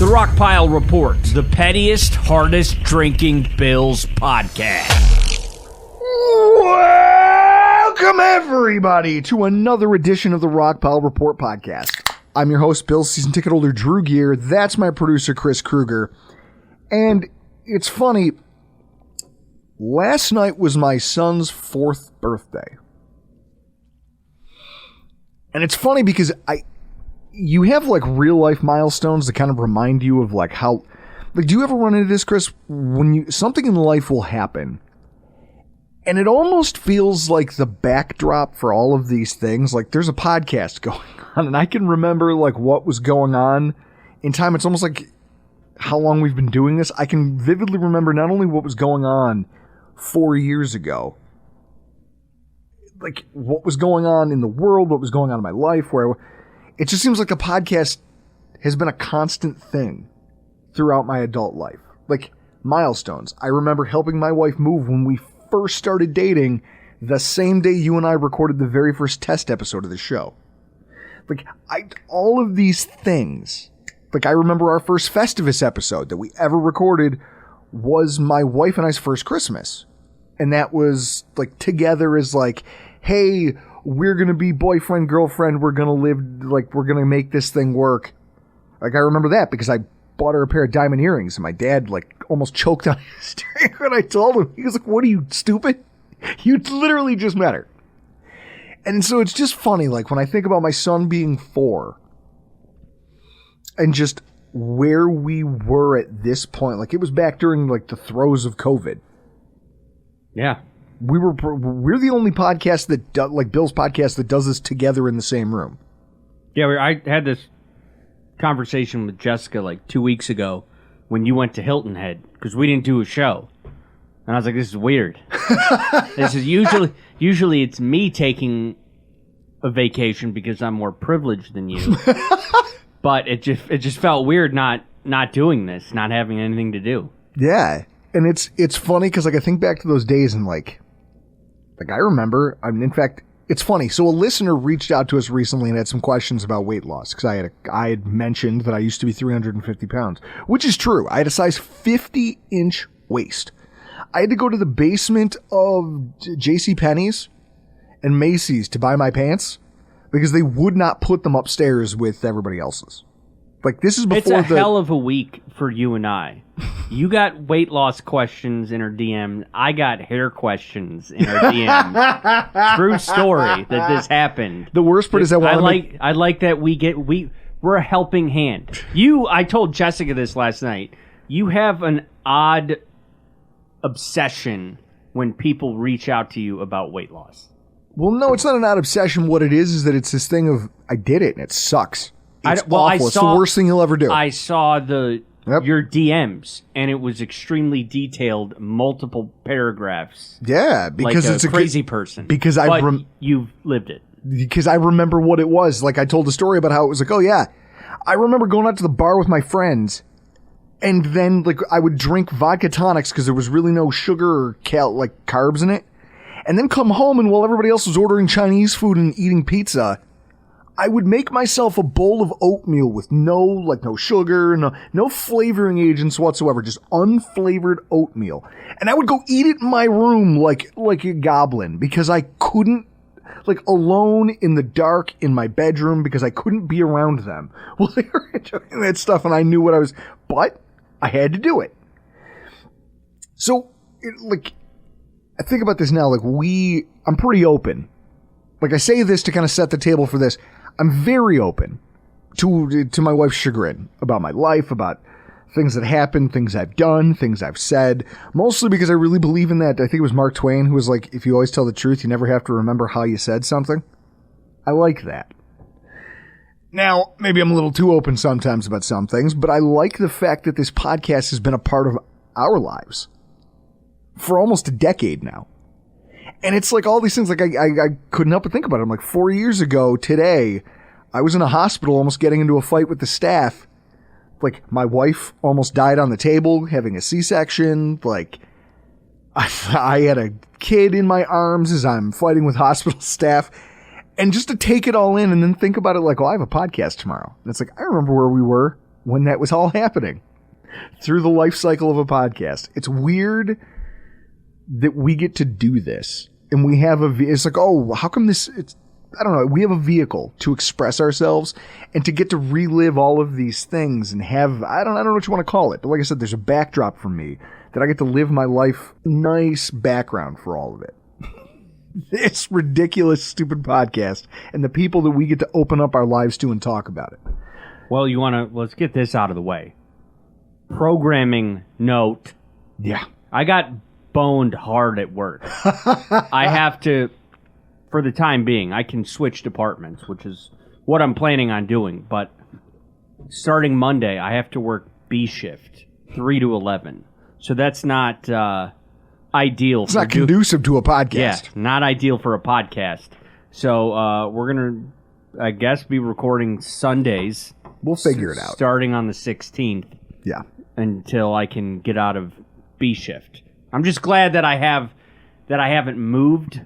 The Rockpile Report, the pettiest, hardest drinking Bills podcast. Welcome, everybody, to another edition of the Rockpile Report podcast. I'm your host, Bills season ticket holder Drew Gear. That's my producer, Chris Kruger. And it's funny, last night was my son's 4th birthday. And it's funny because you have like real life milestones that kind of remind you of like how, like, do you ever run into this, Chris, when something in life will happen and it almost feels like the backdrop for all of these things, like there's a podcast going on and I can remember like what was going on in time. It's almost like how long we've been doing this. I can vividly remember not only what was going on 4 years ago, like what was going on in the world, what was going on in my life, it just seems like a podcast has been a constant thing throughout my adult life. Like milestones. I remember helping my wife move when we first started dating, the same day you and I recorded the very first test episode of the show. Like all of these things. Like I remember our first Festivus episode that we ever recorded was my wife and I's first Christmas. And that was like together as like, hey, we're going to be boyfriend, girlfriend. We're going to live, like, we're going to make this thing work. Like, I remember that because I bought her a pair of diamond earrings and my dad, like, almost choked on his drink when I told him. He was like, what are you, stupid? You literally just met her. And so it's just funny, like, when I think about my son being 4 and just where we were at this point, like, it was back during, like, the throes of COVID. Yeah. We're the only podcast that like Bill's podcast that does this together in the same room. Yeah, I had this conversation with Jessica like 2 weeks ago when you went to Hilton Head because we didn't do a show, and I was like, "This is weird." This is usually it's me taking a vacation because I'm more privileged than you, but it just felt weird not doing this, not having anything to do. Yeah, and it's funny because like I think back to those days and like I remember, in fact, it's funny. So a listener reached out to us recently and had some questions about weight loss because I had mentioned that I used to be 350 pounds, which is true. I had a size 50-inch waist. I had to go to the basement of JCPenney's and Macy's to buy my pants because they would not put them upstairs with everybody else's. Like this is before it's a hell of a week for you and I. You got weight loss questions in her DM. I got hair questions in her DM. True story that this happened. The worst part is that I like that we're a helping hand. I told Jessica this last night. You have an odd obsession when people reach out to you about weight loss. Well, no, it's not an odd obsession. What it is that it's this thing of I did it and it sucks. It's awful. It's the worst thing you'll ever do. I saw your DMs, and it was extremely detailed, multiple paragraphs. Yeah, because like it's a crazy person. Because you've lived it. Because I remember what it was. Like I told a story about how it was like, oh yeah, I remember going out to the bar with my friends, and then like I would drink vodka tonics because there was really no sugar or carbs in it, and then come home and while everybody else was ordering Chinese food and eating pizza, I would make myself a bowl of oatmeal with no sugar, no flavoring agents whatsoever, just unflavored oatmeal. And I would go eat it in my room like a goblin because I couldn't, like alone in the dark in my bedroom because I couldn't be around them. Well, they were enjoying that stuff and I knew what I was, but I had to do it. So, I think about this now, I'm pretty open. Like I say this to kind of set the table for this. I'm very open to my wife's chagrin about my life, about things that happened, things I've done, things I've said, mostly because I really believe in that. I think it was Mark Twain who was like, if you always tell the truth, you never have to remember how you said something. I like that. Now, maybe I'm a little too open sometimes about some things, but I like the fact that this podcast has been a part of our lives for almost a decade now. And it's like all these things, like I couldn't help but think about it. I'm like 4 years ago today, I was in a hospital almost getting into a fight with the staff. Like my wife almost died on the table having a C-section. Like I had a kid in my arms as I'm fighting with hospital staff. And just to take it all in and then think about it like, well, I have a podcast tomorrow. And it's like, I remember where we were when that was all happening through the life cycle of a podcast. It's weird that we get to do this. And we have it's like, oh, how come this, I don't know, we have a vehicle to express ourselves and to get to relive all of these things and have, I don't know what you want to call it, but like I said, there's a backdrop for me that I get to live my life, nice background for all of it. This ridiculous, stupid podcast and the people that we get to open up our lives to and talk about it. Well, let's get this out of the way. Programming note. Yeah. I got boned hard at work. I have to, for the time being, I can switch departments, which is what I'm planning on doing. But starting Monday, I have to work B shift, 3 to 11. So that's not ideal. It's not conducive to a podcast. Yeah, not ideal for a podcast. So we're going to, I guess, be recording Sundays. We'll figure it out. Starting on the 16th. Yeah. Until I can get out of B shift. I'm just glad that I haven't moved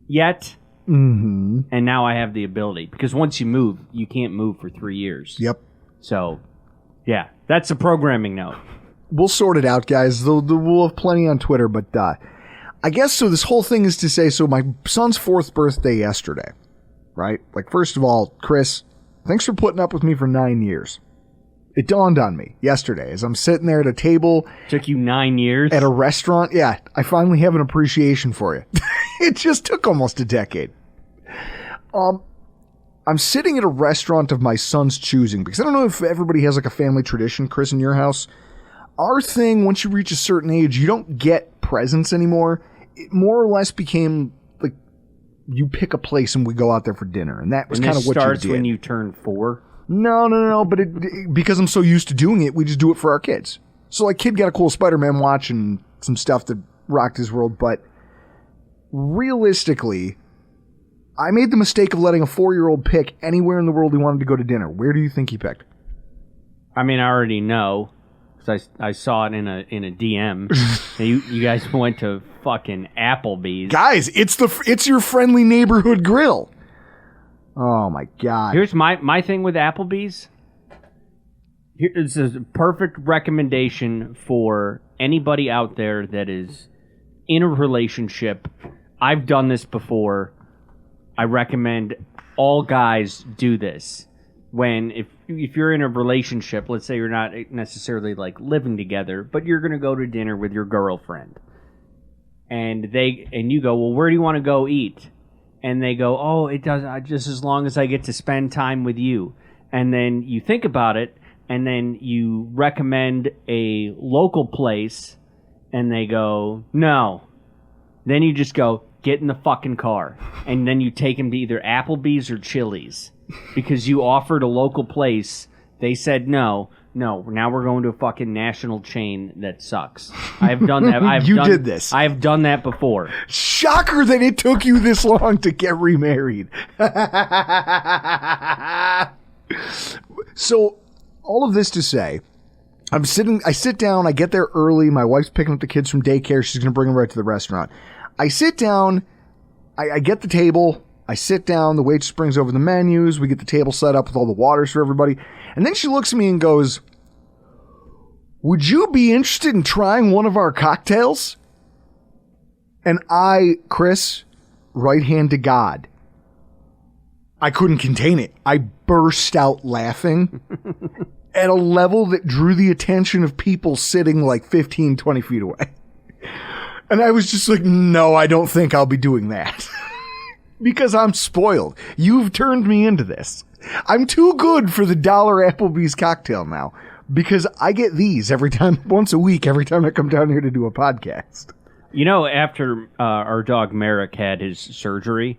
yet. Mm-hmm. And now I have the ability. Because once you move, you can't move for 3 years. Yep. So, yeah, that's a programming note. We'll sort it out, guys. We'll have plenty on Twitter, but I guess so. This whole thing is to say, so my son's 4th birthday yesterday, right? Like, first of all, Chris, thanks for putting up with me for 9 years. It dawned on me yesterday as I'm sitting there at a table. Took you 9 years? At a restaurant. Yeah, I finally have an appreciation for you. It just took almost a decade. I'm sitting at a restaurant of my son's choosing, because I don't know if everybody has like a family tradition, Chris, in your house. Our thing, once you reach a certain age, you don't get presents anymore. It more or less became like you pick a place and we go out there for dinner. And that was kind of what you did. Starts when you turn 4? No. But because I'm so used to doing it, we just do it for our kids. So like, kid got a cool Spider-Man watch and some stuff that rocked his world. But realistically, I made the mistake of letting a 4-year-old pick anywhere in the world he wanted to go to dinner. Where do you think he picked? I mean, I already know. I saw it in a DM. you guys went to fucking Applebee's. Guys, it's your friendly neighborhood grill. Oh my god. Here's my thing with Applebee's. This is a perfect recommendation for anybody out there that is in a relationship. I've done this before. I recommend all guys do this. If you're in a relationship, let's say you're not necessarily like living together, but you're going to go to dinner with your girlfriend, and you go, well, where do you want to go eat? And they go, oh, it does just as long as I get to spend time with you. And then you think about it, and then you recommend a local place, and they go, no. Then you just go, get in the fucking car, and then you take them to either Applebee's or Chili's. Because you offered a local place, they said no. Now we're going to a fucking national chain that sucks. I have done that. Did this. I have done that before. Shocker that it took you this long to get remarried. So, all of this to say, I sit down, I get there early, my wife's picking up the kids from daycare, she's going to bring them right to the restaurant. I sit down, I get the table, I sit down, the waitress brings over the menus, we get the table set up with all the waters for everybody, and then she looks at me and goes, would you be interested in trying one of our cocktails? And I, Chris, right hand to God, I couldn't contain it. I burst out laughing at a level that drew the attention of people sitting like 15, 20 feet away. And I was just like, no, I don't think I'll be doing that. Because I'm spoiled. You've turned me into this. I'm too good for the $1 Applebee's cocktail now. Because I get these once a week, every time I come down here to do a podcast. You know, after our dog Merrick had his surgery,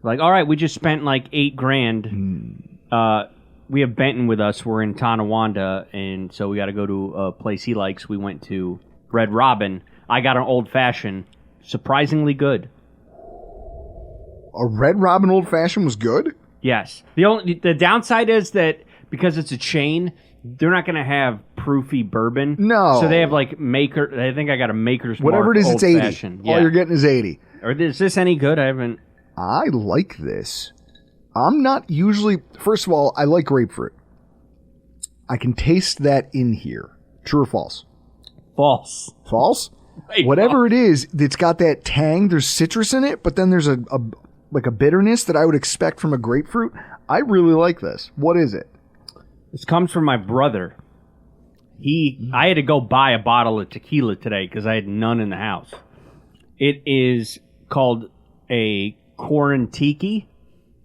like, all right, we just spent like $8,000. We have Benton with us. We're in Tonawanda, and so we got to go to a place he likes. We went to Red Robin. I got an old fashioned, surprisingly good. A Red Robin old fashioned was good? Yes. The downside is that because it's a chain, they're not going to have proofy bourbon. No. So they have like I think I got a Maker's Mark. Whatever it is, old it's 80. fashioned. All you're getting is 80. Or is this any good? I like this. I'm not usually... First of all, I like grapefruit. I can taste that in here. True or false? False. False? Wait, Whatever it is, it's got that tang. There's citrus in it, but then there's a bitterness that I would expect from a grapefruit. I really like this. What is it? This comes from my brother. I had to go buy a bottle of tequila today because I had none in the house. It is called a Corantiki.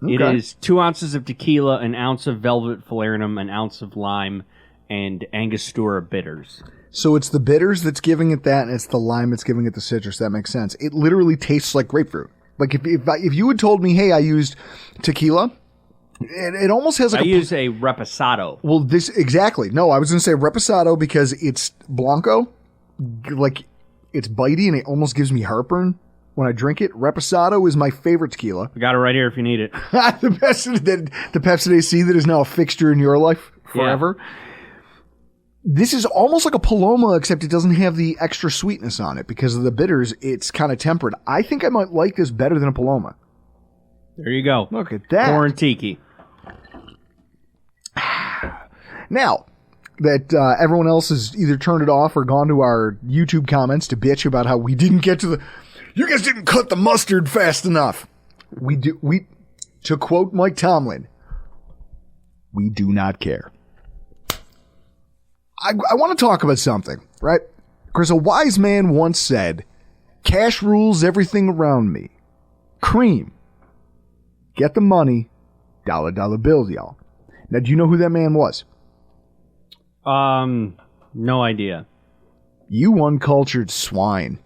Okay. It is 2 ounces of tequila, an ounce of Velvet Falernum, an ounce of lime, and Angostura bitters. So it's the bitters that's giving it that, and it's the lime that's giving it the citrus. That makes sense. It literally tastes like grapefruit. Like if you had told me, hey, I used tequila, it almost has like I use a Reposado. Well, this exactly. No, I was going to say Reposado because it's Blanco, like it's bitey and it almost gives me heartburn when I drink it. Reposado is my favorite tequila. I got it right here if you need it. the Pepsi C that is now a fixture in your life forever. Yeah. This is almost like a Paloma, except it doesn't have the extra sweetness on it because of the bitters. It's kind of tempered. I think I might like this better than a Paloma. There you go. Look at that. Corantiki. Now that everyone else has either turned it off or gone to our YouTube comments to bitch about how we didn't get to the... You guys didn't cut the mustard fast enough. To quote Mike Tomlin, we do not care. I want to talk about something, right? Because a wise man once said, cash rules everything around me. Cream. Get the money. Dollar bills, y'all. Now, do you know who that man was? No idea. You uncultured swine.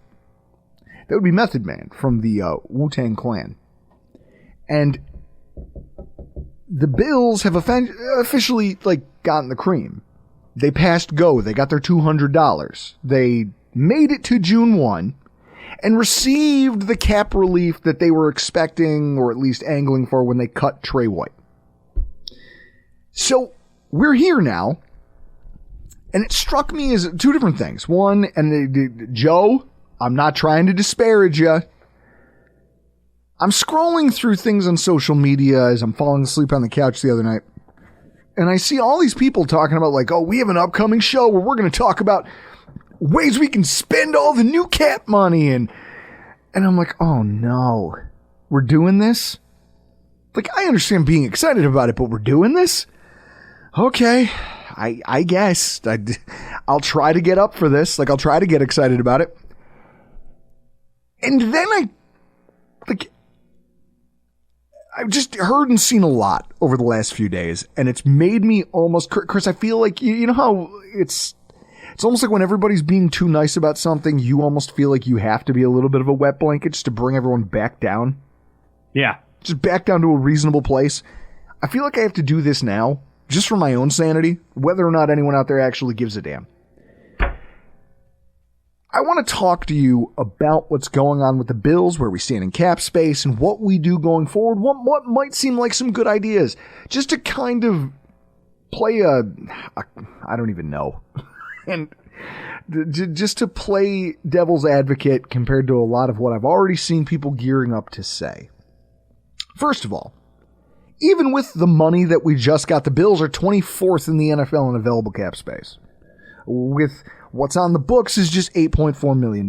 That would be Method Man from the Wu-Tang Clan. And the Bills have officially, gotten the cream. They passed go. They got their $200. They made it to June 1 and received the cap relief that they were expecting or at least angling for when they cut Tre White. So we're here now, and it struck me as two different things. One, and Joe, I'm not trying to disparage you. I'm scrolling through things on social media as I'm falling asleep on the couch the other night. And I see all these people talking about we have an upcoming show where we're going to talk about ways we can spend all the new cap money. And I'm like, oh no, we're doing this? I understand being excited about it, but we're doing this? Okay, I guess. I'll try to get up for this. I'll try to get excited about it. And then I've just heard and seen a lot over the last few days, and it's made me almost, Chris, I feel like, you know how it's almost like when everybody's being too nice about something, you almost feel like you have to be a little bit of a wet blanket just to bring everyone back down. Yeah. Just back down to a reasonable place. I feel like I have to do this now, just for my own sanity, whether or not anyone out there actually gives a damn. I want to talk to you about what's going on with the Bills, where we stand in cap space, and what we do going forward, what might seem like some good ideas, just to kind of play I don't even know, and just to play devil's advocate compared to a lot of what I've already seen people gearing up to say. First of all, even with the money that we just got, the Bills are 24th in the NFL in available cap space. With what's on the books is just $8.4 million.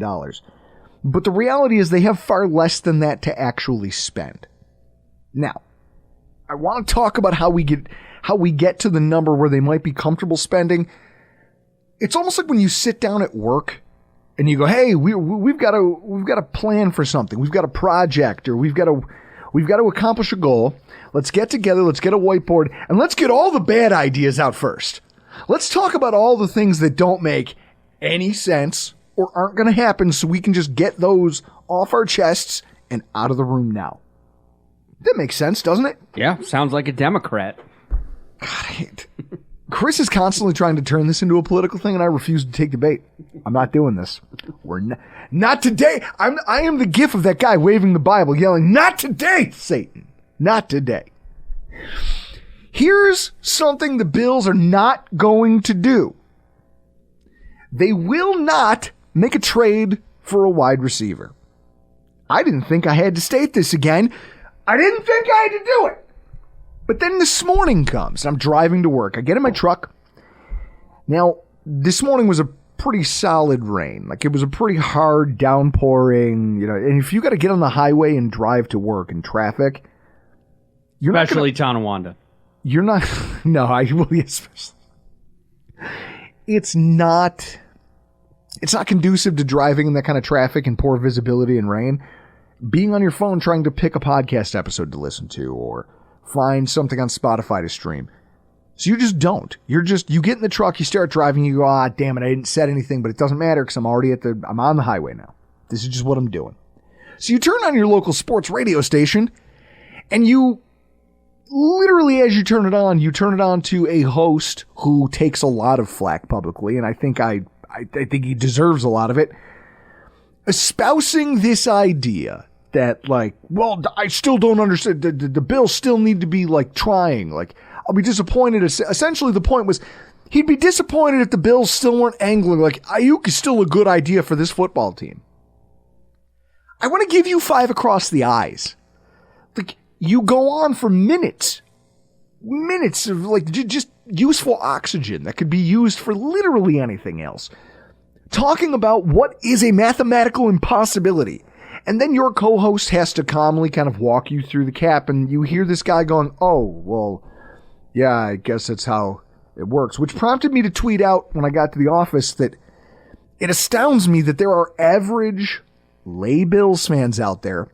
But the reality is they have far less than that to actually spend. Now, I want to talk about how we get to the number where they might be comfortable spending. It's almost like when you sit down at work and you go, hey, we've got a plan for something. We've got a project, or we've got to accomplish a goal. Let's get together, let's get a whiteboard, and let's get all the bad ideas out first. Let's talk about all the things that don't make any sense or aren't going to happen so we can just get those off our chests and out of the room now. That makes sense, doesn't it? Yeah, sounds like a Democrat. God, Chris is constantly trying to turn this into a political thing, and I refuse to take the bait. I'm not doing this. We're not today. I am the gif of that guy waving the Bible, yelling, "Not today, Satan! Not today." Here's something the Bills are not going to do. They will not make a trade for a wide receiver. I didn't think I had to state this again. I didn't think I had to do it. But then this morning comes. I'm driving to work. I get in my truck, Now, this morning was a pretty solid rain. Like, it was a pretty hard downpouring, and if you got to get on the highway and drive to work in traffic, especially Tonawanda. You're not, no, I will, especially. It's not conducive to driving in that kind of traffic and poor visibility and rain. Being on your phone trying to pick a podcast episode to listen to or find something on Spotify to stream. So you just don't. You get in the truck, you start driving, you go, damn it, I didn't set anything, but it doesn't matter because I'm on the highway now. This is just what I'm doing. So you turn on your local sports radio station and you literally, as you turn it on to a host who takes a lot of flack publicly, and I think he deserves a lot of it, espousing this idea that, like, well, I still don't understand. The Bills still need to be, like, trying. Like, I'll be disappointed. Essentially, the point was he'd be disappointed if the Bills still weren't angling. Like, Ayuk is still a good idea for this football team. I want to give you 5 across the eyes. Like, you go on for minutes of, like, just useful oxygen that could be used for literally anything else, talking about what is a mathematical impossibility. And then your co-host has to calmly kind of walk you through the cap, and you hear this guy going, oh, well, yeah, I guess that's how it works, which prompted me to tweet out when I got to the office that it astounds me that there are average lay Bills fans out there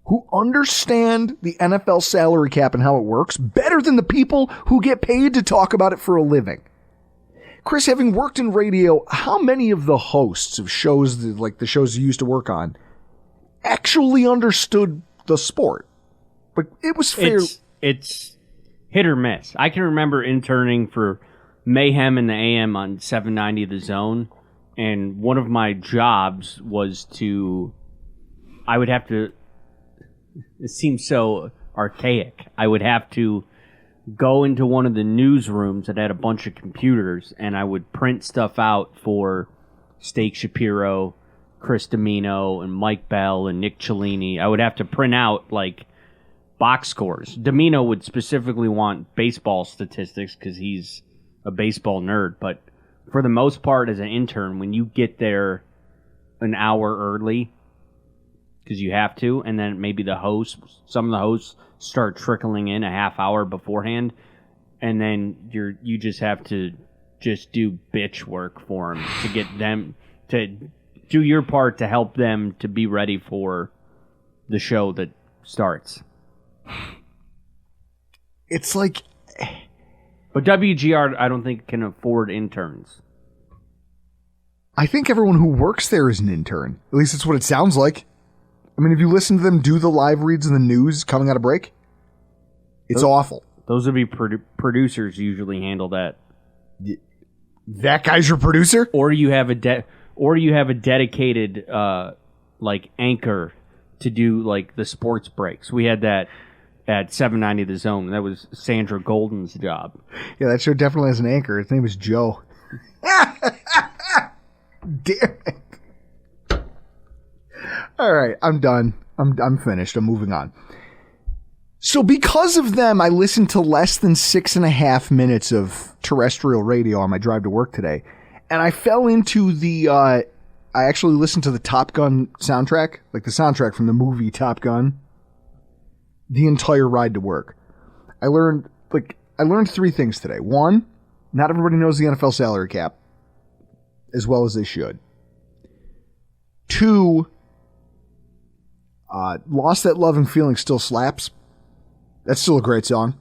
who understand the NFL salary cap and how it works better than the people who get paid to talk about it for a living. Chris, having worked in radio, how many of the hosts of shows, like the shows you used to work on, actually understood the sport? Like, it was fair. It's hit or miss. I can remember interning for Mayhem in the AM on 790 The Zone, and one of my jobs was I would have to, it seems so archaic, I would have to go into one of the newsrooms that had a bunch of computers, and I would print stuff out for Steak Shapiro, Chris Domino, and Mike Bell, and Nick Cellini. I would have to print out, like, box scores. Domino would specifically want baseball statistics because he's a baseball nerd, but for the most part, as an intern, when you get there an hour early, because you have to, and then maybe some of the hosts start trickling in a half hour beforehand, and then you just have to just do bitch work for them to get them to do your part to help them to be ready for the show that starts. It's like, but WGR, I don't think, can afford interns. I think everyone who works there is an intern. At least that's what it sounds like. I mean, if you listen to them do the live reads of the news coming out of break, it's awful. Those would be producers usually handle that. That guy's your producer? Or you have a dedicated like anchor to do like the sports breaks. We had that at 790 The Zone. That was Sandra Golden's job. Yeah, that show definitely has an anchor. His name is Joe. Damn it. All right, I'm done. I'm finished. I'm moving on. So because of them, I listened to less than 6.5 minutes of terrestrial radio on my drive to work today. And I fell into I actually listened to the Top Gun soundtrack, like the soundtrack from the movie Top Gun, the entire ride to work. I learned 3 things today. 1, not everybody knows the NFL salary cap as well as they should. 2, Lost That Love and Feeling still slaps. That's still a great song.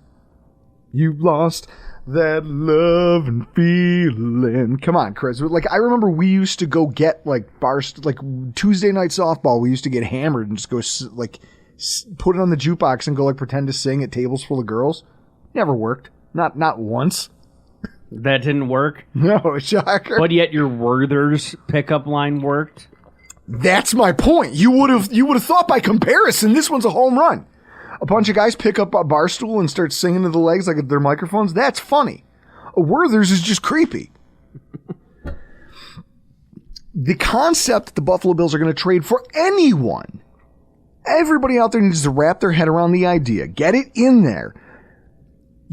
You lost that love and feeling. Come on, Chris. Like, I remember we used to go get, like, bars, like, Tuesday night softball. We used to get hammered and just go, like, put it on the jukebox and go, like, pretend to sing at tables full of girls. Never worked. Not once. That didn't work? No, shocker. But yet your Werther's pickup line worked? That's my point. You would have thought by comparison this one's a home run. A bunch of guys pick up a bar stool and start singing to the legs like they're microphones. That's funny. A Werther's is just creepy. The concept that the Buffalo Bills are going to trade for anyone. Everybody out there needs to wrap their head around the idea. Get it in there.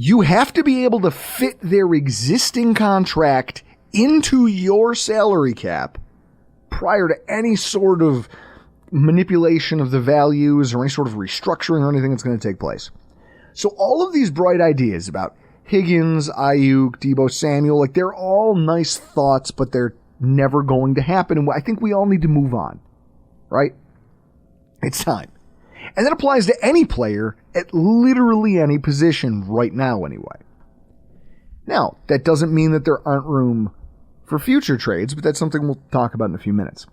you have to be able to fit their existing contract into your salary cap prior to any sort of manipulation of the values or any sort of restructuring or anything that's going to take place. So all of these bright ideas about Higgins, Ayuk, Deebo Samuel, like they're all nice thoughts, but they're never going to happen. And I think we all need to move on, right? It's time. And that applies to any player at literally any position right now anyway. Now, that doesn't mean that there aren't room for future trades, but that's something we'll talk about in a few minutes.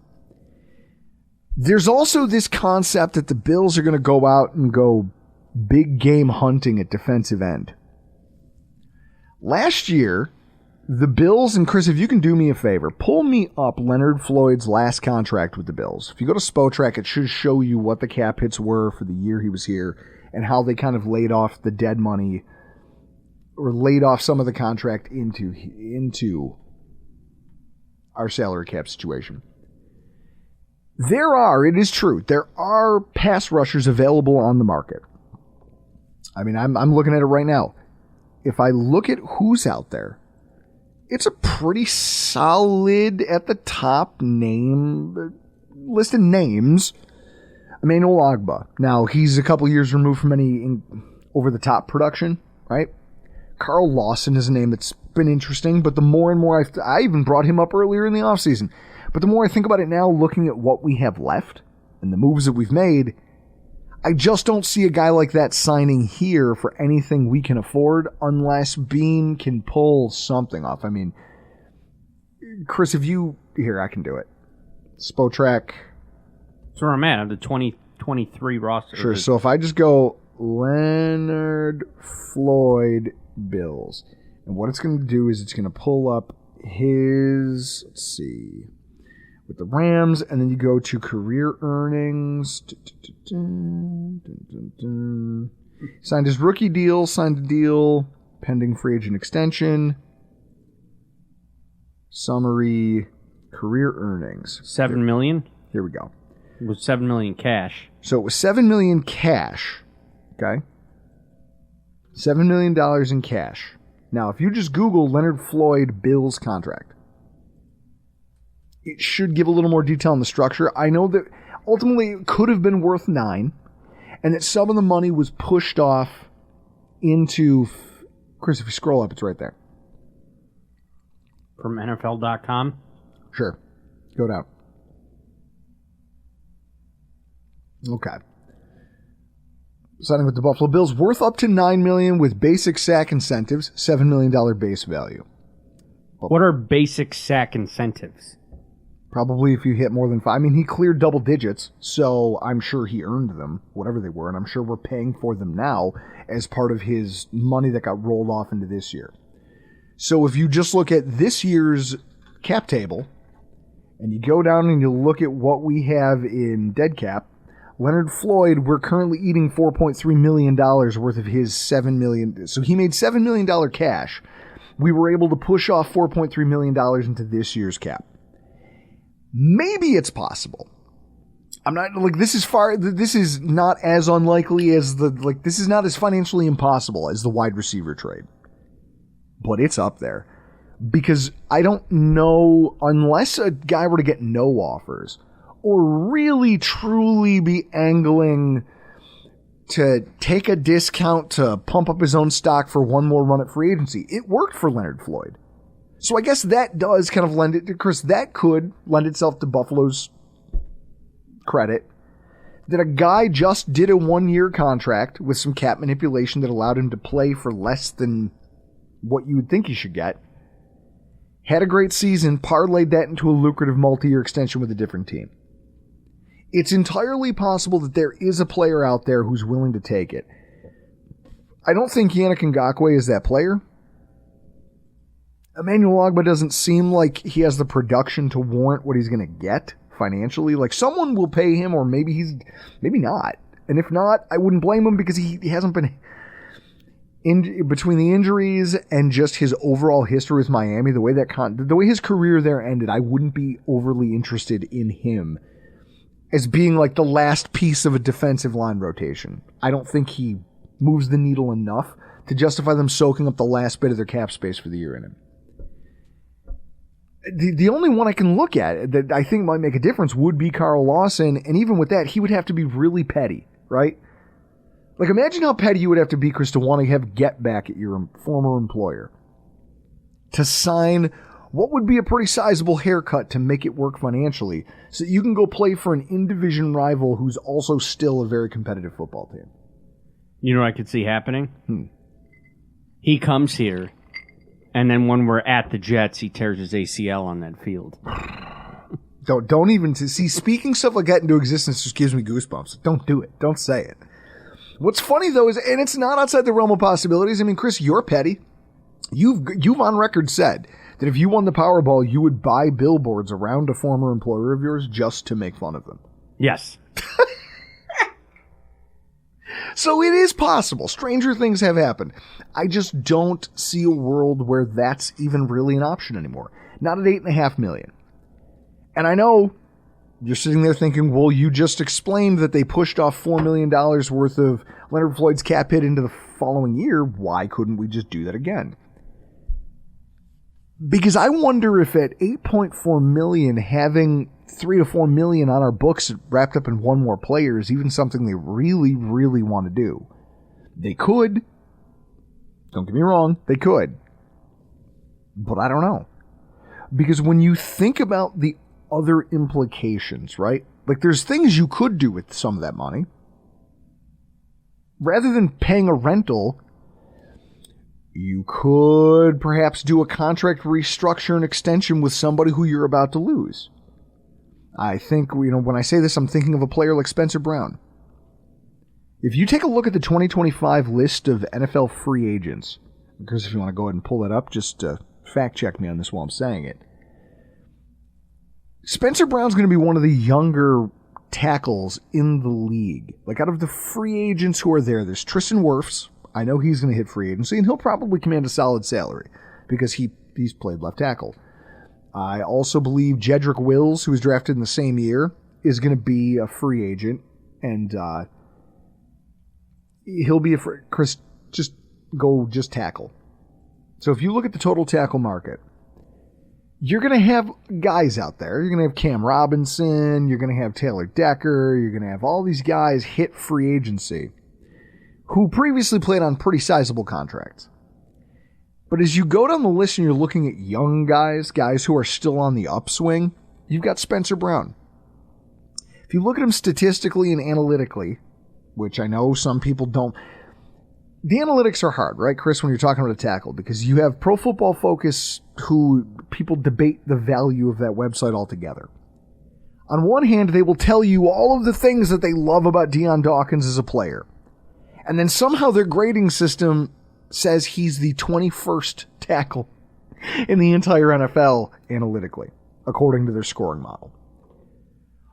There's also this concept that the Bills are going to go out and go big game hunting at defensive end. Last year, the Bills, and Chris, if you can do me a favor, pull me up Leonard Floyd's last contract with the Bills. If you go to Spotrac, it should show you what the cap hits were for the year he was here and how they kind of laid off the dead money or laid off some of the contract into our salary cap situation. It is true, there are pass rushers available on the market. I mean, I'm looking at it right now. If I look at who's out there, it's a pretty solid at the top list of names. Emmanuel Ogbah. Now, he's a couple years removed from any over-the-top production, right? Carl Lawson is a name that's been interesting, but the more and more I even brought him up earlier in the offseason. But the more I think about it now, looking at what we have left and the moves that we've made, I just don't see a guy like that signing here for anything we can afford unless Bean can pull something off. I mean, Chris, here, I can do it. Spotrac. That's where I'm at. I'm the 2023 roster. Sure, so if I just go Leonard Floyd Bills, and what it's going to do is it's going to pull up his, let's see, with the Rams, and then you go to career earnings. Signed his rookie deal, signed a deal, pending free agent extension. Summary, career earnings. $7 million? Here we go. It was $7 million cash. So it was $7 million cash. Okay? $7 million in cash. Now, if you just Google Leonard Floyd Bills contract, it should give a little more detail on the structure. I know that ultimately it could have been worth $9, and that some of the money was pushed off into... Chris, if you scroll up, it's right there. From NFL.com? Sure. Go down. Okay. Signing with the Buffalo Bills, worth up to $9 million with basic sack incentives, $7 million base value. What are basic sack incentives? Probably if you hit more than 5. I mean, he cleared double digits, so I'm sure he earned them, whatever they were, and I'm sure we're paying for them now as part of his money that got rolled off into this year. So if you just look at this year's cap table, and you go down and you look at what we have in dead cap, Leonard Floyd, we're currently eating $4.3 million worth of his $7 million. So he made $7 million cash. We were able to push off $4.3 million into this year's cap. Maybe it's possible. I'm not like this is not as unlikely as this is not as financially impossible as the wide receiver trade. But it's up there. Because I don't know, unless a guy were to get no offers or really truly be angling to take a discount to pump up his own stock for one more run at free agency. It worked for Leonard Floyd. So I guess that does kind of lend it to Chris. That could lend itself to Buffalo's credit. That a guy just did a 1-year contract with some cap manipulation that allowed him to play for less than what you would think he should get. Had a great season, parlayed that into a lucrative multi-year extension with a different team. It's entirely possible that there is a player out there who's willing to take it. I don't think Yannick Ngakoue is that player. Emmanuel Ogbah doesn't seem like he has the production to warrant what he's going to get financially. Like, someone will pay him, or maybe not. And if not, I wouldn't blame him because he hasn't been... between the injuries and just his overall history with Miami, the way his career there ended, I wouldn't be overly interested in him as being like the last piece of a defensive line rotation. I don't think he moves the needle enough to justify them soaking up the last bit of their cap space for the year in him. The only one I can look at that I think might make a difference would be Carl Lawson, and even with that, he would have to be really petty, right? Like, imagine how petty you would have to be, Chris, to want to have get back at your former employer. To sign what would be a pretty sizable haircut to make it work financially so that you can go play for an in-division rival who's also still a very competitive football team. You know what I could see happening? He comes here, and then when we're at the Jets, he tears his ACL on that field. Don't even see, speaking stuff like that into existence just gives me goosebumps. Don't do it. Don't say it. What's funny though is, and it's not outside the realm of possibilities. I mean, Chris, you're petty. You've on record said that if you won the Powerball, you would buy billboards around a former employer of yours just to make fun of them. Yes. So it is possible. Stranger things have happened. I just don't see a world where that's even really an option anymore. Not at $8.5 million. And I know you're sitting there thinking, well, you just explained that they pushed off $4 million worth of Leonard Floyd's cap hit into the following year. Why couldn't we just do that again? Because I wonder if at $8.4 million, having $3 to $4 million on our books wrapped up in one more player is even something they really, really want to do. They could. Don't get me wrong. They could. But I don't know. Because when you think about the other implications, right? Like, there's things you could do with some of that money. Rather than paying a rental, you could perhaps do a contract restructure and extension with somebody who you're about to lose. I think, when I say this, I'm thinking of a player like Spencer Brown. If you take a look at the 2025 list of NFL free agents, because if you want to go ahead and pull that up, just fact check me on this while I'm saying it. Spencer Brown's going to be one of the younger tackles in the league. Like, out of the free agents who are there, there's Tristan Wirfs. I know he's going to hit free agency, and he'll probably command a solid salary because he's played left tackle. I also believe Jedrick Wills, who was drafted in the same year, is going to be a free agent, and he'll be Chris, just tackle. So if you look at the total tackle market, you're going to have guys out there. You're going to have Cam Robinson. You're going to have Taylor Decker. You're going to have all these guys hit free agency who previously played on pretty sizable contracts. But as you go down the list and you're looking at young guys who are still on the upswing, you've got Spencer Brown. If you look at him statistically and analytically, which I know some people don't, the analytics are hard, right, Chris, when you're talking about a tackle, because you have Pro Football Focus who people debate the value of that website altogether. On one hand, they will tell you all of the things that they love about Deion Dawkins as a player. And then somehow their grading system says he's the 21st tackle in the entire NFL analytically, according to their scoring model.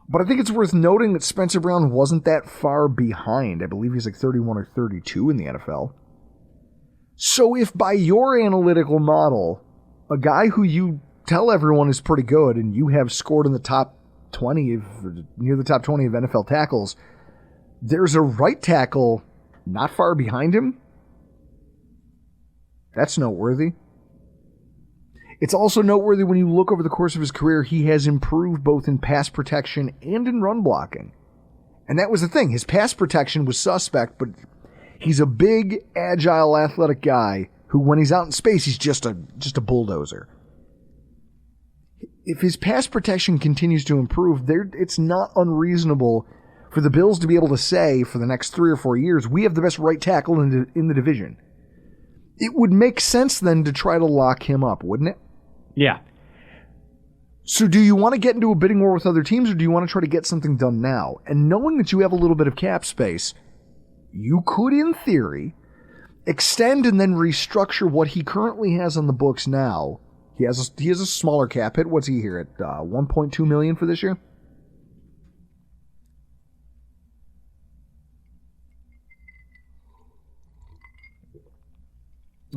But I think it's worth noting that Spencer Brown wasn't that far behind. I believe he's like 31 or 32 in the NFL. So if by your analytical model, a guy who you tell everyone is pretty good and you have scored in the top 20, near the top 20 of NFL tackles, there's a right tackle not far behind him, that's noteworthy. It's also noteworthy when you look over the course of his career, he has improved both in pass protection and in run blocking. And that was the thing. His pass protection was suspect, but he's a big, agile, athletic guy who, when he's out in space, he's just a bulldozer. If his pass protection continues to improve, it's not unreasonable for the Bills to be able to say for the next 3 or 4 years, we have the best right tackle in the division. It would make sense then to try to lock him up, wouldn't it? Yeah. So do you want to get into a bidding war with other teams, or do you want to try to get something done now? And knowing that you have a little bit of cap space, you could, in theory, extend and then restructure what he currently has on the books now. He has a smaller cap hit. What's he here at $1.2 million for this year?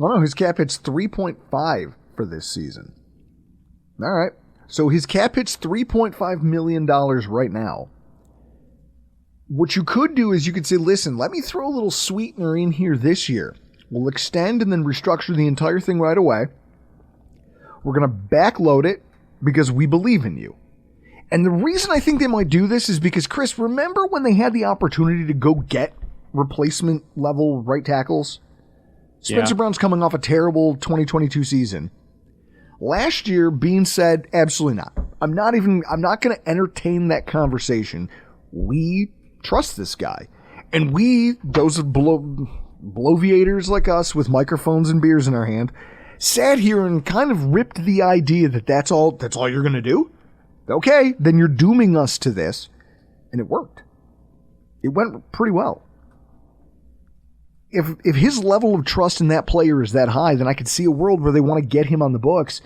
Oh no, his cap hit's 3.5 for this season. All right. So his cap hit's $3.5 million right now. What you could do is you could say, listen, let me throw a little sweetener in here this year. We'll extend and then restructure the entire thing right away. We're going to backload it because we believe in you. And the reason I think they might do this is because, Chris, remember when they had the opportunity to go get replacement level right tackles? Spencer Brown's coming off a terrible 2022 season. Last year, Bean said, absolutely not. I'm not going to entertain that conversation. We trust this guy. And those bloviators like us with microphones and beers in our hand, sat here and kind of ripped the idea that that's all you're going to do? Okay, then you're dooming us to this. And it worked. It went pretty well. If his level of trust in that player is that high, then I could see a world where they want to get him on the books.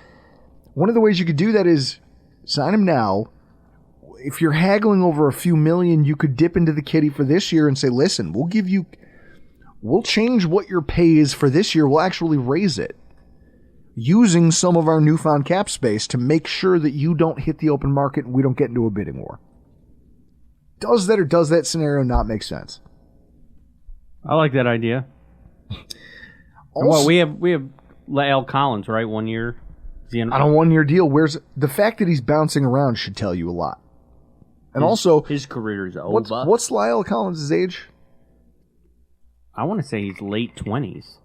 One of the ways you could do that is sign him now. If you're haggling over a few million, you could dip into the kitty for this year and say, listen, we'll change what your pay is for this year. We'll actually raise it using some of our newfound cap space to make sure that you don't hit the open market and we don't get into a bidding war. Does that scenario not make sense? I like that idea. Also, we have Lael Collins, right? 1 year. On a 1 year deal. Where's the fact that he's bouncing around should tell you a lot. And also, his career is over. What's Lael Collins' age? I want to say he's late 20s.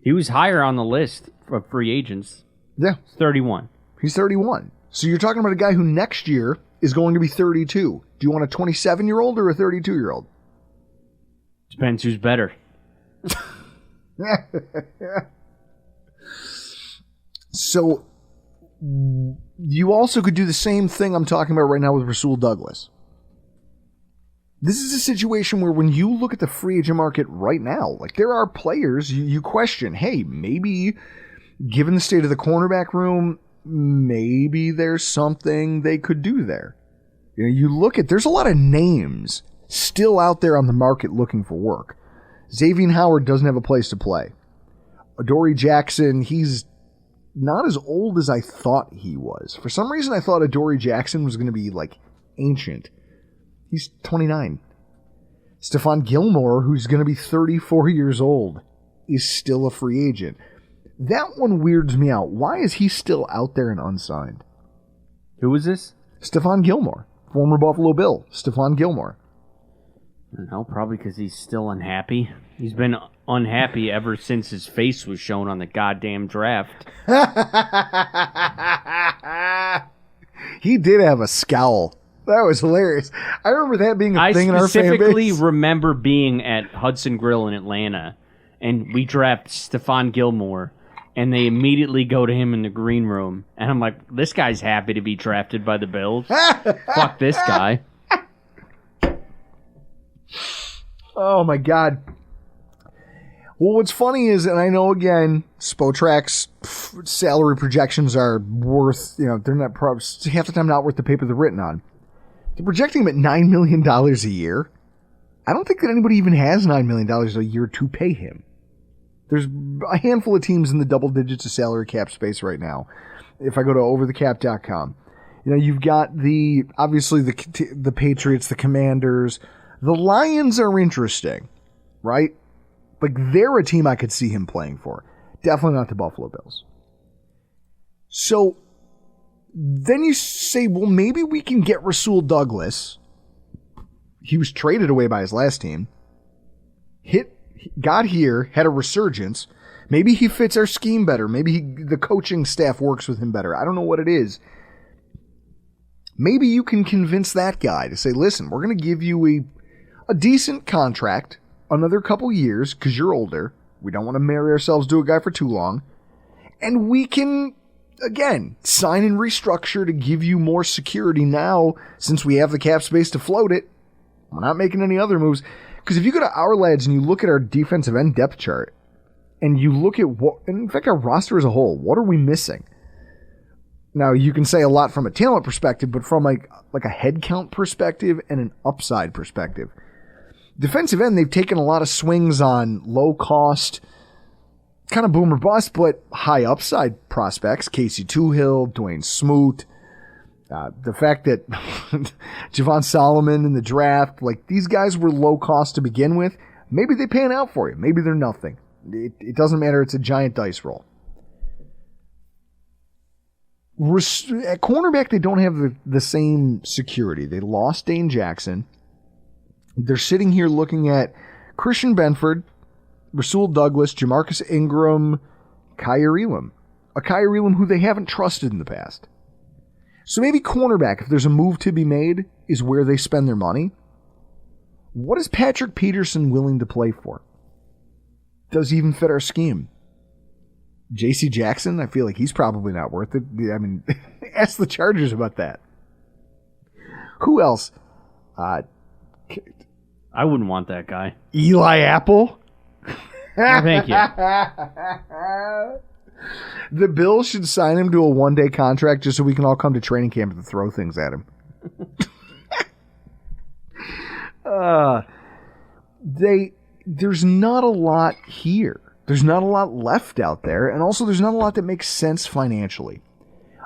He was higher on the list of free agents. Yeah, he's 31. He's 31. So you're talking about a guy who next year is going to be 32. Do you want a 27-year-old or a 32-year-old? Depends who's better. So you also could do the same thing I'm talking about right now with Rasul Douglas. This is a situation where when you look at the free agent market right now, like there are players you question, hey, maybe given the state of the cornerback room, maybe there's something they could do there. You know, you look at, there's a lot of names still out there on the market looking for work. Xavier Howard doesn't have a place to play. Adoree Jackson, he's not as old as I thought he was. For some reason, I thought Adoree Jackson was going to be, like, ancient. He's 29. Stephon Gilmore, who's going to be 34 years old, is still a free agent. That one weirds me out. Why is he still out there and unsigned? Who is this? Stephon Gilmore. Former Buffalo Bill. Stephon Gilmore. I don't know, probably because he's still unhappy. He's been unhappy ever since his face was shown on the goddamn draft. He did have a scowl. That was hilarious. I remember that being a thing in our fan base. I specifically remember being at Hudson Grill in Atlanta, and we draft Stephon Gilmore, and they immediately go to him in the green room, and I'm like, this guy's happy to be drafted by the Bills. Fuck this guy. Oh, my God. Well, what's funny is, and I know, again, Spotrac's salary projections are worth, they're not half the time not worth the paper they're written on. They're projecting him at $9 million a year. I don't think that anybody even has $9 million a year to pay him. There's a handful of teams in the double digits of salary cap space right now. If I go to overthecap.com, you've got obviously the Patriots, the Commanders. The Lions are interesting, right? Like, they're a team I could see him playing for. Definitely not the Buffalo Bills. So then you say, well, maybe we can get Rasul Douglas. He was traded away by his last team. Got here, had a resurgence. Maybe he fits our scheme better. Maybe the coaching staff works with him better. I don't know what it is. Maybe you can convince that guy to say, listen, we're going to give you a decent contract, another couple years, because you're older. We don't want to marry ourselves to a guy for too long. And we can, again, sign and restructure to give you more security now, since we have the cap space to float it. We're not making any other moves. Because if you go to our lads and you look at our defensive end depth chart, and you look at and in fact, our roster as a whole, what are we missing? Now, you can say a lot from a talent perspective, but from like a head count perspective and an upside perspective. Defensive end, they've taken a lot of swings on low cost, kind of boom or bust, but high upside prospects. Casey Toohill, Dwayne Smoot. The fact that Javon Solomon in the draft, like, these guys were low cost to begin with. Maybe they pan out for you. Maybe they're nothing. It doesn't matter. It's a giant dice roll. At cornerback, they don't have the same security. They lost Dane Jackson. They're sitting here looking at Christian Benford, Rasul Douglas, Jamarcus Ingram, Kyer Elam. A Kyer Elam who they haven't trusted in the past. So maybe cornerback, if there's a move to be made, is where they spend their money. What is Patrick Peterson willing to play for? Does he even fit our scheme? J.C. Jackson, I feel like he's probably not worth it. I mean, ask the Chargers about that. Who else? I wouldn't want that guy. Eli Apple? No, thank you. The Bills should sign him to a one-day contract just so we can all come to training camp and throw things at him. There's not a lot here. There's not a lot left out there, and also there's not a lot that makes sense financially.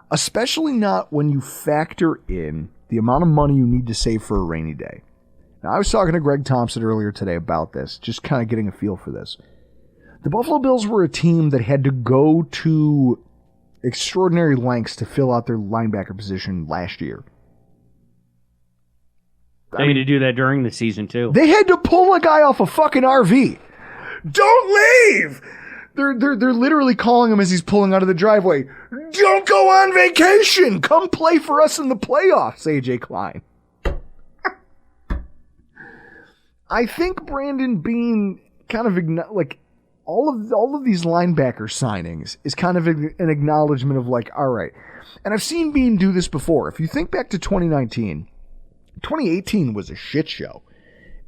Especially not when you factor in the amount of money you need to save for a rainy day. Now, I was talking to Greg Thompson earlier today about this, just kind of getting a feel for this. The Buffalo Bills were a team that had to go to extraordinary lengths to fill out their linebacker position last year. They had to do that during the season, too. They had to pull a guy off a fucking RV. Don't leave! They're literally calling him as he's pulling out of the driveway. Don't go on vacation! Come play for us in the playoffs, AJ Klein. I think Brandon Beane kind of all of these linebacker signings is kind of an acknowledgement of like, all right. And I've seen Beane do this before. If you think back to 2019, 2018 was a shit show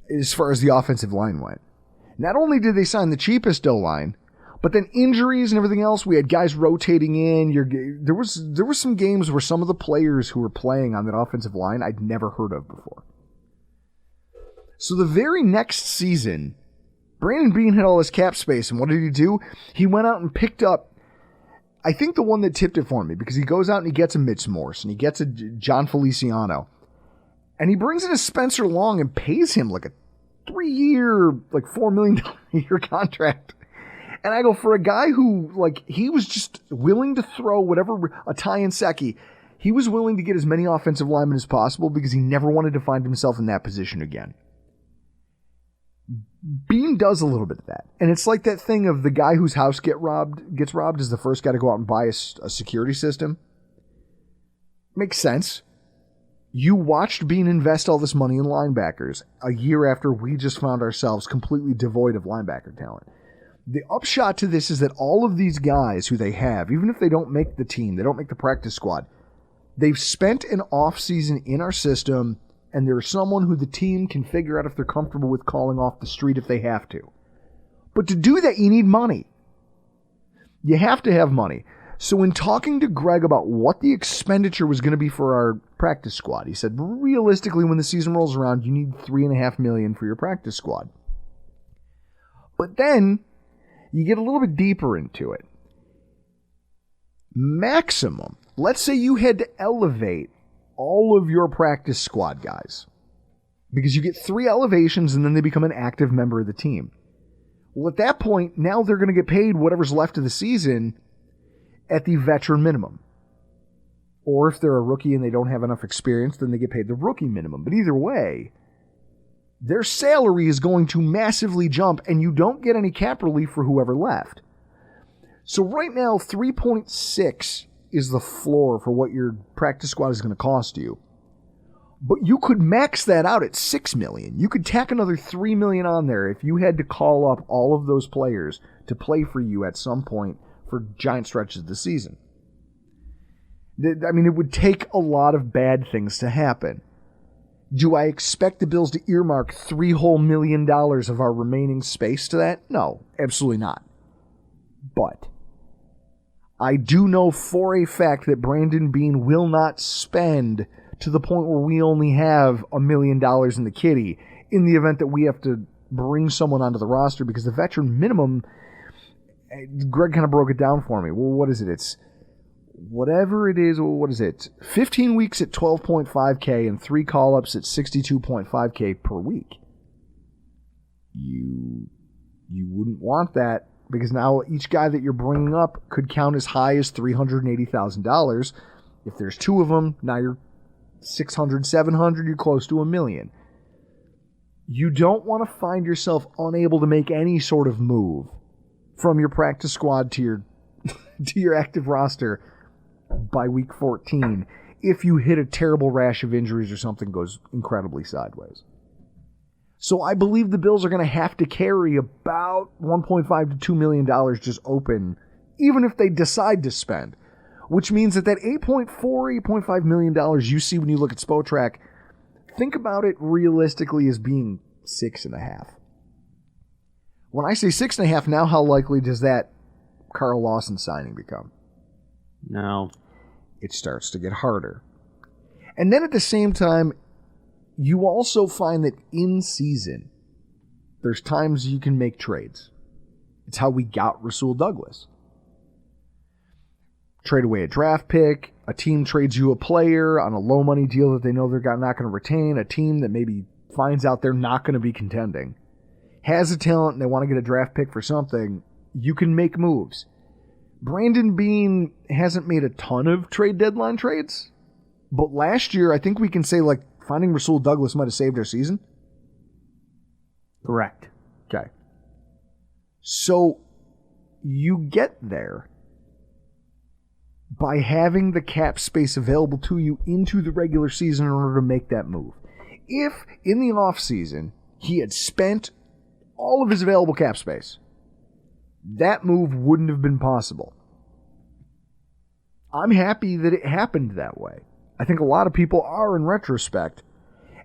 as far as the offensive line went. Not only did they sign the cheapest O-line, but then injuries and everything else, we had guys rotating in. There was some games where some of the players who were playing on that offensive line I'd never heard of before. So the very next season, Brandon Beane had all his cap space, and what did he do? He went out and picked up, I think the one that tipped it for me, because he goes out and he gets a Mitch Morse, and he gets a John Feliciano, and he brings in a Spencer Long and pays him like a 3-year, like $4 million a year contract. And I go, for a guy who, like, he was just willing to throw whatever, a Ty and Secchi, he was willing to get as many offensive linemen as possible because he never wanted to find himself in that position again. Beane does a little bit of that. And it's like that thing of the guy whose house gets robbed is the first guy to go out and buy a security system. Makes sense. You watched Beane invest all this money in linebackers a year after we just found ourselves completely devoid of linebacker talent. The upshot to this is that all of these guys who they have, even if they don't make the team, they don't make the practice squad, they've spent an offseason in our system, and there's someone who the team can figure out if they're comfortable with calling off the street if they have to. But to do that, you need money. You have to have money. So in talking to Greg about what the expenditure was going to be for our practice squad, he said, realistically, when the season rolls around, you need $3.5 million for your practice squad. But then you get a little bit deeper into it. Maximum, let's say you had to elevate all of your practice squad guys, because you get 3 elevations and then they become an active member of the team. Well, at that point, now they're going to get paid whatever's left of the season at the veteran minimum. Or if they're a rookie and they don't have enough experience, then they get paid the rookie minimum. But either way, their salary is going to massively jump, and you don't get any cap relief for whoever left. So right now, 3.6 is the floor for what your practice squad is going to cost you. But you could max that out at $6 million. You could tack another $3 million on there if you had to call up all of those players to play for you at some point for giant stretches of the season. I mean, it would take a lot of bad things to happen. Do I expect the Bills to earmark $3 whole million of our remaining space to that? No, absolutely not. But I do know for a fact that Brandon Beane will not spend to the point where we only have $1 million in the kitty in the event that we have to bring someone onto the roster, because the veteran minimum, Greg kind of broke it down for me. Well, what is it? It's whatever it is. What is it? 15 weeks at $12.5K and 3 call-ups at $62.5K per week. You wouldn't want that because now each guy that you're bringing up could count as high as $380,000. If there's two of them, now you're 600, 700, you're close to $1 million. You don't want to find yourself unable to make any sort of move from your practice squad to your to your active roster by week 14 if you hit a terrible rash of injuries or something goes incredibly sideways. So I believe the Bills are going to have to carry about $1.5 to $2 million just open, even if they decide to spend, which means that $8.5 million you see when you look at Spotrac, think about it realistically as being 6.5. When I say 6.5, now how likely does that Carl Lawson signing become? No. It starts to get harder. And then at the same time, you also find that in season, there's times you can make trades. It's how we got Rasul Douglas. Trade away a draft pick, a team trades you a player on a low money deal that they know they're not going to retain, a team that maybe finds out they're not going to be contending, has a talent and they want to get a draft pick for something, you can make moves. Brandon Beane hasn't made a ton of trade deadline trades, but last year I think we can say like finding Rasul Douglas might have saved their season. Correct. Okay. So you get there by having the cap space available to you into the regular season in order to make that move. If in the offseason he had spent all of his available cap space, that move wouldn't have been possible. I'm happy that it happened that way. I think a lot of people are in retrospect.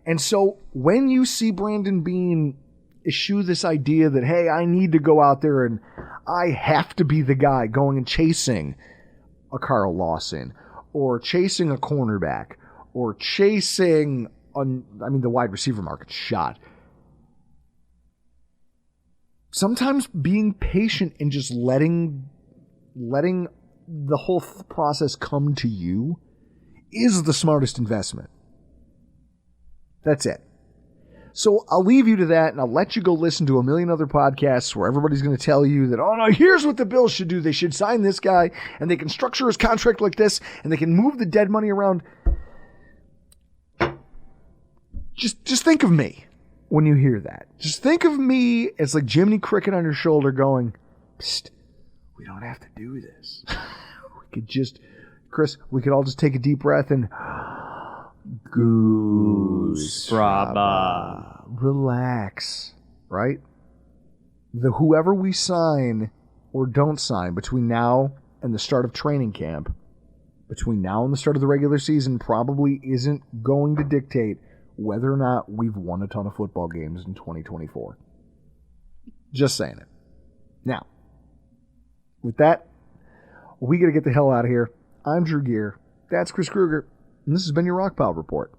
And so when you see Brandon Beane issue this idea that, hey, I need to go out there and I have to be the guy going and chasing a Carl Lawson or chasing a cornerback or chasing, the wide receiver market's shot. Sometimes being patient and just letting the whole process come to you is the smartest investment. That's it. So I'll leave you to that, and I'll let you go listen to a million other podcasts where everybody's going to tell you that, oh no, here's what the Bills should do. They should sign this guy, and they can structure his contract like this, and they can move the dead money around. Just think of me when you hear that. Just think of me as like Jiminy Cricket on your shoulder going, psst, we don't have to do this. Chris, we could all just take a deep breath and goose braba. Relax, right? Whoever we sign or don't sign between now and the start of training camp, between now and the start of the regular season, probably isn't going to dictate whether or not we've won a ton of football games in 2024. Just saying it. Now, with that, we got to get the hell out of here. I'm Drew Gear. That's Chris Kruger. And this has been your Rock Pile Report.